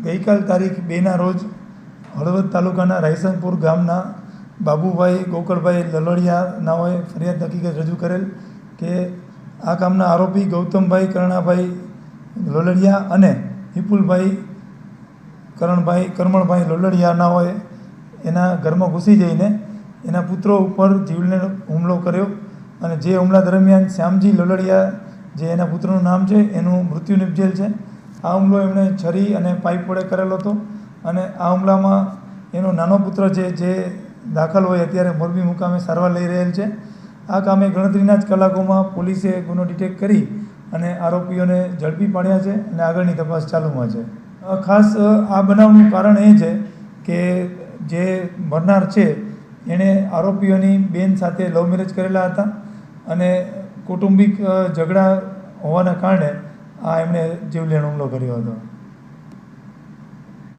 ગઈકાલ તારીખ 2ના રોજ હળવદ તાલુકાના રાયસંગપુર ગામના બાબુભાઈ ગોકળભાઈ લલડિયા નાઓએ ફરિયાદ હકીકત રજૂ કરેલ કે આ કામના આરોપી ગૌતમભાઈ કરણાભાઈ લલડિયા અને વિપુલભાઈ કરમણભાઈ લલડિયા નાઓએ એના ઘરમાં ઘૂસી જઈને એના પુત્રો ઉપર જીવલેણ હુમલો કર્યો અને જે હુમલા દરમિયાન શ્યામજી લલડિયા જે એના પુત્રનું નામ છે એનું મૃત્યુ નિપજેલ છે। આ હુમલો એમણે છરી અને પાઇપ વડે કરેલો હતો અને આ હુમલામાં એનો નાનો પુત્ર છે જે દાખલ હોય અત્યારે મોરબી મુકામે સારવાર લઈ રહેલ છે। આ કામે ગણતરીના જ કલાકોમાં પોલીસે ગુનો ડિટેક્ટ કરી અને આરોપીઓને ઝડપી પાડ્યા છે અને આગળની તપાસ ચાલુમાં છે। ખાસ આ બનાવનું કારણ એ છે કે જે મરનાર છે એણે આરોપીઓની બેન સાથે લવ મેરેજ કરેલા હતા અને કૌટુંબિક ઝઘડા હોવાના કારણે આ એમણે જીવલેણ હુમલો કર્યો હતો।